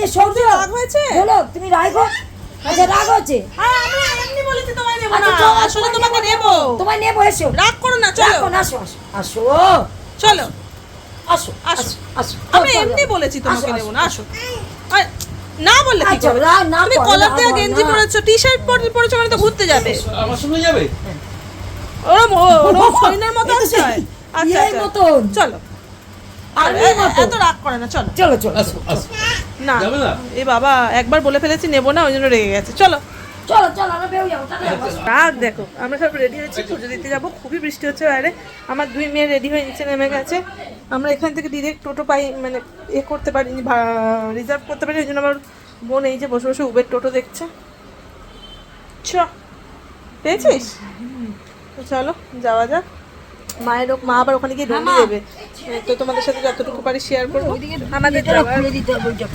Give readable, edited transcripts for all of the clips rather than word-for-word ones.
যে সৌর্য রাগ হয়েছে বলো তুমি রাগো। আচ্ছা রাগ হচ্ছে। আমরা এমনি বলেছি তোমায় নেব না, আসলে তোমাকে নেব। তোমায় নেব, এসো। রাগ করো না, চলো। আসো আসো আসো চলো আসো আসো আসো। আমি এমনি বলেছি তোমাকে নেব না, আসো। না বললে কি করবে? তুমি করো, কলার দেওয়া না, গেঞ্জি না। পরেছো, টি-শার্ট পরেছো, মানে তো ঘুরতে যাবে। আমার সঙ্গে যাবে? ওরম সৈন্যের মতো আছে। আচ্ছা এই মতন। চলো। আর্মির মতো। এত রাগ করে না, চলো। চলো চলো আসো আসো। না যাবে না? এ বাবা, একবার বলে ফেলেছি নেব না, ওই জন্য রেগে গেছে। চলো চলো চলো, আমরা বেরিয়ে যাবো, টাটা যাবো। রাগ দেখো। আমরা সব রেডি হয়েছি, পুজো দিতে যাবো। খুবই বৃষ্টি হচ্ছে বাইরে। আমার 2 মেয়ে রেডি হয়ে নিচে নেমে গেছে। আমরা এখান থেকে ডিরেক্ট টোটো পাই, মানে করতে পারি, রিজার্ভ করতে পারি। ওই জন্য আমার বোন এই যে বসে বসে উবের টোটো দেখছে। চ পেয়েছিস? তো চলো যাওয়া যাক। মা আবার ওখানে গিয়ে ডন্ডি দেবে, তো তোমাদের সাথে যতটুকু পারি শেয়ার করবো। আমাদের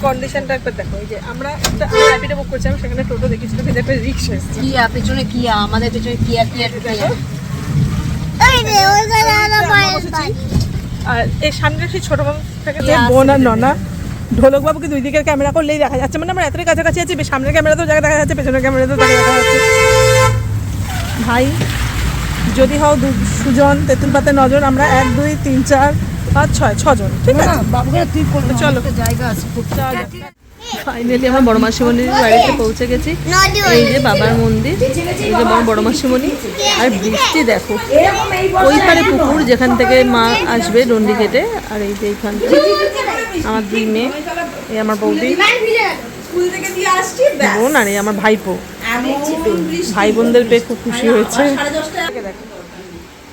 কন্ডিশনটা একবার দেখো। এই যে আমরা একটা র্যাপিডো বুক করছিলাম, সেখানে টোটো দেখেছিলাম, কিন্তু একটা রিক্সা এসেছে। কিয়া পেছনে কিয়া, আমাদের পেছনে কিয়া কিয়া কিয়া। আর এই সামনে সেই ছোট মানুষ থেকে বোন আর ননা, ঢোলক বাবুকে 2 দিকের ক্যামেরা করলেই দেখা যাচ্ছে। মানে আমরা এতটাই কাছাকাছি আছি, সামনের ক্যামেরাতেও জায়গা দেখা যাচ্ছে, পেছনের ক্যামেরাতেও জায়গা দেখা যাচ্ছে। ভাই যদি হও সুজন, তেঁতুল পাতে নজন, আমরা 1 2 3 4 5 6 6 জন, ঠিক আছে? বাবুকে তুই করবে, চলো। একটা জায়গা আছে খুব। ফাইনালি আমরা বড় মাসিমণির বাড়িতে পৌঁছে গেছি। এই যে বাবার মন্দির, এই যে বড় মাসিমণি। আর বৃষ্টি দেখো, ওই পারে পুকুর যেখান থেকে মা আসবে ডন্ডি কেটে। আর এই যে এইখান থেকে আমার 2 মেয়ে, এই আমার বৌদি বোন, আর এই আমার ভাইপো। ভাই বোনদের পেয়ে খুব খুশি হয়েছে।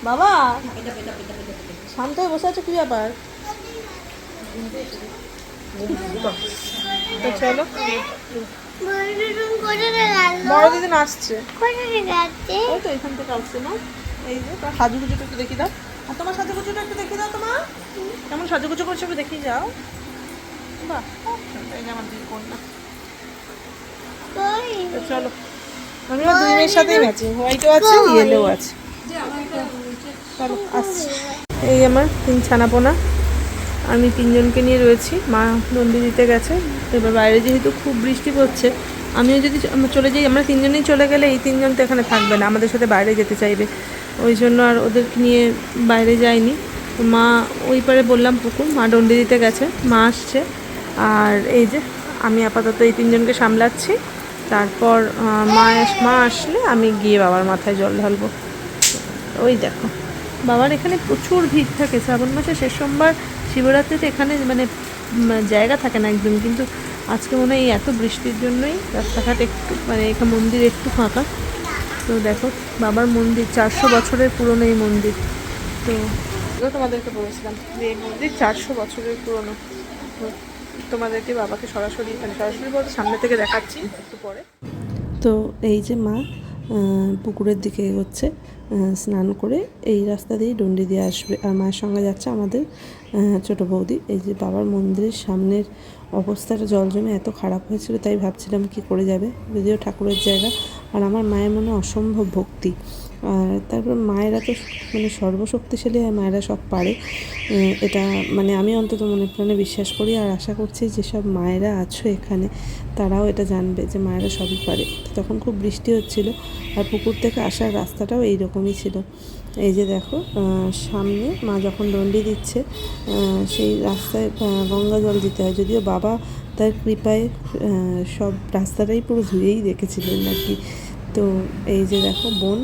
বাবা শান্ত হয়ে বসে আছো, কি ব্যাপার? তো চলো, বড় দিদিন আসছে, ওই তো এখান থেকে আসছে না। এই যে তোমার সাজুগুজুটা একটু দেখি দাও, আর তোমার সাজুগুজুটা একটু দেখি দাও। তোমার কেমন সাজুগুজু করছে একটু দেখি যাও। বাহ, এই যে আমার 2 কন্যা। তো চলো, আমি আমার 2 মেয়ের সাথেই ম্যাচিং, হোয়াইটও আছে, ইয়েলো আছে। চলো আসছি। এই আমার 3 ছানাপোনা, আমি 3 জনকে নিয়ে রয়েছি। মা ডন্ডি দিতে গেছে। এবার বাইরে যেহেতু খুব বৃষ্টি পড়ছে, আমিও যদি চলে যাই, আমরা 3 জনেই চলে গেলে এই 3 জন তো এখানে থাকবে না, আমাদের সাথে বাইরে যেতে চাইবে। ওই জন্য আর ওদেরকে নিয়ে বাইরে যাইনি। তো মা ওই পারে বললাম পুকুর, মা ডন্ডি দিতে গেছে, মা আসছে। আর এই যে আমি আপাতত এই 3 জনকে সামলাচ্ছি। তারপর মা আসলে আমি গিয়ে বাবার মাথায় জল ঢালবো। ওই দেখো, বাবার এখানে প্রচুর ভিড় থাকে শ্রাবণ মাসে শেষ সোমবার, শিবরাত্রিতে এখানে মানে জায়গা থাকে না একদম। কিন্তু আজকে মনে হয় এই এত বৃষ্টির জন্যই রাস্তাঘাট একটু, মানে এখানে মন্দির একটু ফাঁকা। তো দেখো বাবার মন্দির 400 বছরের পুরনো এই মন্দির। তো তোমাদেরকে বলেছিলাম যে এই মন্দির 400 বছরের পুরনো। তো তোমাদেরকে বাবাকে সরাসরি, মানে সরাসরি বলতে সামনে থেকে দেখাচ্ছি একটু পরে। তো এই যে মা পুকুরের দিকে এগোচ্ছে, স্নান করে এই রাস্তা দিয়েই ডন্ডি দিয়ে আসবে। আর মায়ের সঙ্গে যাচ্ছে আমাদের ছোটো বৌদি। এই যে বাবার মন্দিরের সামনের অবস্থাটা জল জমে এত খারাপ হয়েছিল, তাই ভাবছিলাম কি করে যাবে, যদিও ঠাকুরের জায়গা। আর আমার মায়ের মনে অসম্ভব ভক্তি। আর তারপর মায়েরা তো মানে সর্বশক্তিশালী হয়, মায়েরা সব পারে, এটা মানে আমি অন্তত মনে প্রাণে বিশ্বাস করি। আর আশা করছি যেসব মায়েরা আছো এখানে তারাও এটা জানবে যে মায়েরা সবই পারে। তখন খুব বৃষ্টি হচ্ছিল, আর পুকুর থেকে আসার রাস্তাটাও এইরকমই ছিল। এই যে দেখো সামনে মা যখন ডন্ডি দিচ্ছে, সেই রাস্তায় গঙ্গা জল দিতে হয়, যদিও বাবা তার কৃপায় সব রাস্তাটাই পুরো ধুয়েই রেখেছিলেন আর কি। তো এই যে দেখো বোন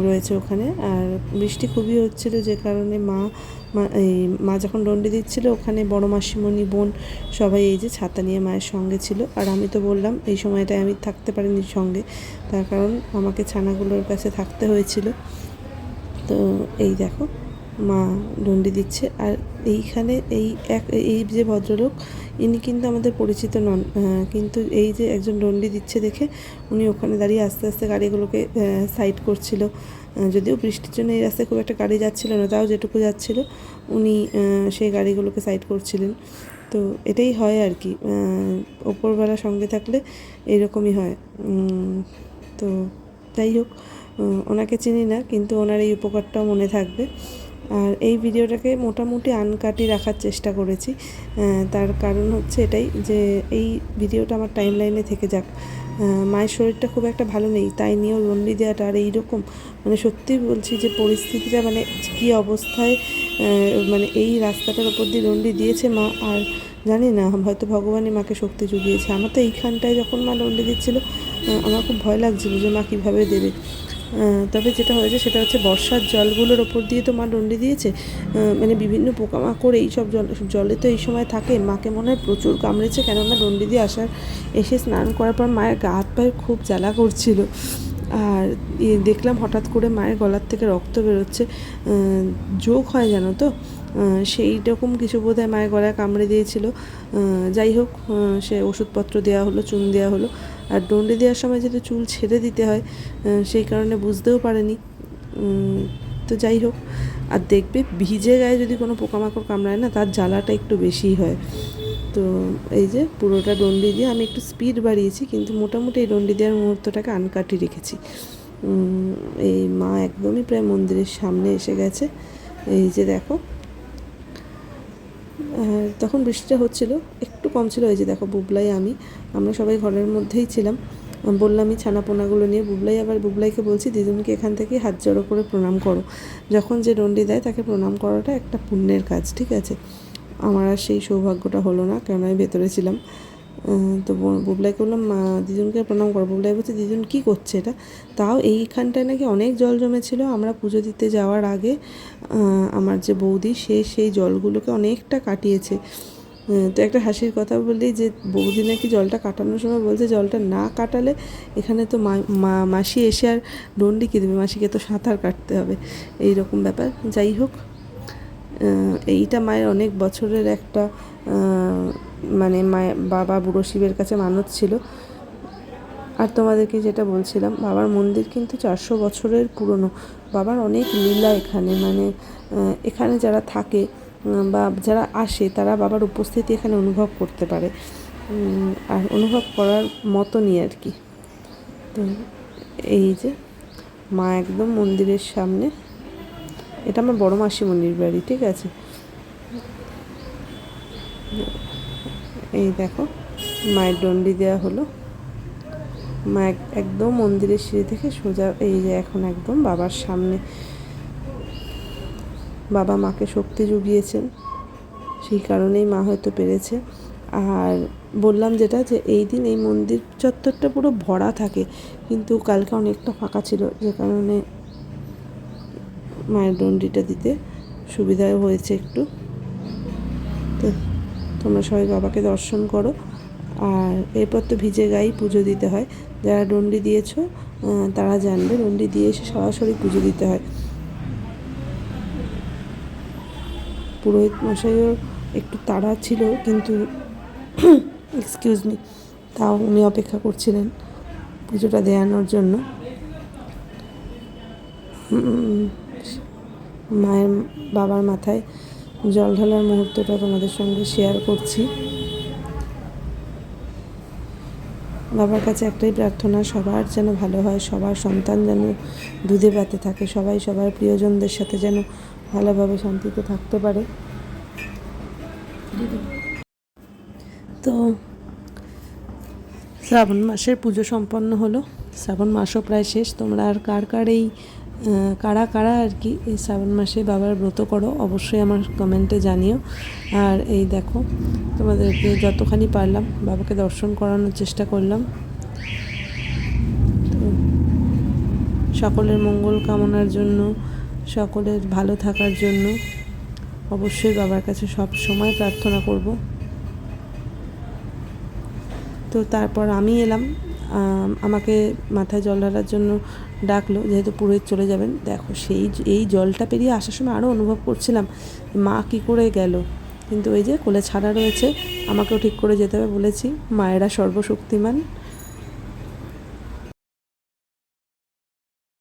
রয়েছে ওখানে, আর বৃষ্টি খুবই হচ্ছিল, যে কারণে মা যখন ডন্ডি দিচ্ছিল ওখানে বড় মাসিমণি, বোন সবাই এই যে ছাতা নিয়ে মায়ের সঙ্গে ছিল। আর আমি তো বললাম এই সময়টায় আমি থাকতে পারিনি সঙ্গে, তার কারণ আমাকে ছানাগুলোর কাছে থাকতে হয়েছিল। তো এই দেখো মা ডন্ডি দিচ্ছে। আর এইখানে এই যে ভদ্রলোক, ইনি কিন্তু আমাদের পরিচিত নন, কিন্তু এই যে একজন ডন্ডি দিচ্ছে দেখে উনি ওখানে দাঁড়িয়ে আস্তে আস্তে গাড়িগুলোকে সাইড করছিল। যদিও বৃষ্টির জন্য এই রাস্তায় খুব একটা গাড়ি যাচ্ছিল না, তাও যেটুকু যাচ্ছিল উনি সেই গাড়িগুলোকে সাইড করছিলেন। তো এটাই হয় আর কি, ওপরবেলা সঙ্গে থাকলে এরকমই হয়। তো যাই হোক, ওনাকে চিনি না, কিন্তু ওনার এই উপকারটাও মনে থাকবে। আর এই ভিডিওটাকে মোটামুটি আনকাটি রাখার চেষ্টা করেছি, তার কারণ হচ্ছে এটাই যে এই ভিডিওটা আমার টাইম লাইনে থেকে যাক। মায়ের শরীরটা খুব একটা ভালো নেই, তাই নিয়েও রন্ডি দেওয়াটা আর এইরকম মানে সত্যি বলছি যে পরিস্থিতিটা মানে কী অবস্থায় মানে এই রাস্তাটার ওপর দিয়ে রন্ডি দিয়েছে মা। আর জানি না, হয়তো ভগবানই মাকে শক্তি জুগিয়েছে। আমার তো এইখানটায় যখন মা রন্ডি দিচ্ছিলো আমার খুব ভয় লাগছিলো যে মা কীভাবে দেবে। তবে যেটা হয়েছে সেটা হচ্ছে বর্ষার জলগুলোর ওপর দিয়ে তো মা ডন্ডি দিয়েছে, মানে বিভিন্ন পোকামাকড় এইসব জলে তো এই সময় থাকে। মাকে মনে হয় প্রচুর কামড়েছে, কেননা ডন্ডি দিয়ে এসে স্নান করার পর মায়ের গা হাত পায়ে খুব জ্বালা করছিল। আর দেখলাম হঠাৎ করে মায়ের গলার থেকে রক্ত বেরোচ্ছে, যোগ হয় জানো তো, সেই রকম কিছু বোধহয় মায়ের গলায় কামড়ে দিয়েছিল। যাই হোক, সে ওষুধপত্র দেওয়া হলো, চুন দেওয়া হলো। আর ডন্ডি দেওয়ার সময় যেটা চুল ছেড়ে দিতে হয় সেই কারণে বুঝতেও পারেনি। তো যাই হোক, আর দেখবে ভিজে গায়ে যদি কোনো পোকামাকড় কামড়ায় না, তার জ্বালাটা একটু বেশিই হয়। তো এই যে পুরোটা ডন্ডি দিয়ে আমি একটু স্পিড বাড়িয়েছি, কিন্তু মোটামুটি এই ডন্ডি দেওয়ার মুহূর্তটাকে আনকাটি রেখেছি। এই মা একদমই প্রায় মন্দিরের সামনে এসে গেছে। এই যে দেখো, তখন বৃষ্টিটা হচ্ছিল, একটু কম ছিল। এই যে দেখো বুবলাই আমরা সবাই ঘরের মধ্যেই ছিলাম। বললামই ছানাপোনাগুলো নিয়ে বুবলাইকে বলছি দিদুনকে এখান থেকে হাত জড়ো করে প্রণাম করো। যখন যে ডন্ডি দেয় তাকে প্রণাম করাটা একটা পুণ্যের কাজ, ঠিক আছে। আমার আর সেই সৌভাগ্যটা হলো না, কেন আমি ভেতরে ছিলাম। তো বুবলাইকে বললাম দিদুনকে প্রণাম করো। বুবলাই বলছে দিদুন কী করছে এটা। তাও এইখানটায় নাকি অনেক জল জমেছিল। আমরা পুজো দিতে যাওয়ার আগে আমার যে বৌদি সেই জলগুলোকে অনেকটা কাটিয়েছে। তো একটা হাসির কথা বলি যে বৌদি নাকি জলটা কাটানোর সময় বলছে জলটা না কাটালে এখানে তো মাসি এসে আর ডন্ডি কী দেবে, মাসিকে তো সাঁতার কাটতে হবে, এই রকম ব্যাপার। যাই হোক, এইটা মায়ের অনেক বছরের একটা মানে মায়ের বাবা বুড়ো শিবের কাছে মানত ছিল। আর তোমাদেরকে যেটা বলছিলাম, বাবার মন্দির কিন্তু 400 বছরের পুরনো। বাবার অনেক লীলা এখানে, মানে এখানে যারা থাকে বা যারা আসে তারা বাবার উপস্থিতি এখানে অনুভব করতে পারে, আর অনুভব করার মতনই আর কি। তো এই যে মা একদম মন্দিরের সামনে, এটা আমার বড় মাসিমণির বাড়ি, ঠিক আছে। এই দেখো মায়ের ডন্ডি দেওয়া হলো। মা একদম মন্দিরের সিঁড়ি থেকে সোজা এই যে এখন একদম বাবার সামনে। বাবা মাকে শক্তি জুগিয়েছেন, সেই কারণেই মা হয়তো পেরেছে। আর বললাম যেটা, যে এই দিন এই মন্দির চত্বরটা পুরো ভরা থাকে, কিন্তু কালকে অনেকটা ফাঁকা ছিল, যে কারণে মায়ের ডন্ডিটা দিতে সুবিধাও হয়েছে একটু। তো তোমরা সবাই বাবাকে দর্শন করো। আর এরপর তো ভিজে গায়েই পুজো দিতে হয়। যারা ডন্ডি দিয়েছো তারা জানবে, ডন্ডি দিয়ে এসে সরাসরি পুজো দিতে হয়। পুরোহিত মশাইও একটু তাড়া ছিল, কিন্তু এক্সকিউজ মি, তাও উনি অপেক্ষা করছিলেন পুজোটা দেওয়ানোর জন্য। মায়ের বাবার মাথায় জল ঢালার মুহূর্তটা তোমাদের সঙ্গে শেয়ার করছি। বাবার কাছে একটাই প্রার্থনা, সবার যেন ভালো হয়, সবার সন্তান যেন দুধে ভাতে থাকে, সবাই সবার প্রিয়জনদের সাথে যেন ভালোভাবে শান্তিতে থাকতে পারে। তো শ্রাবণ মাসের পুজো সম্পন্ন হলো, শ্রাবণ মাসও প্রায় শেষ। তোমরা আর কারা আর কি এই শ্রাবণ মাসে বাবার ব্রত করো অবশ্যই আমার কমেন্টে জানিও। আর এই দেখো, তোমাদেরকে যতখানি পারলাম বাবাকে দর্শন করানোর চেষ্টা করলাম। তো সকলের মঙ্গল কামনার জন্য, সকলের ভালো থাকার জন্য অবশ্যই বাবার কাছে সব সময় প্রার্থনা করব। তো তারপর আমি এলাম, আমাকে মাথায় জল ঢালার জন্য ডাকলো, যেহেতু পুরোহিত চলে যাবেন। দেখো এই জলটা পেরিয়ে আসার সময় আরও অনুভব করছিলাম মা কী করে গেল, কিন্তু ওই যে কোলে ছাড়া রয়েছে, আমাকেও ঠিক করে যেতে হবে বলেছি। মায়েরা সর্বশক্তিমান।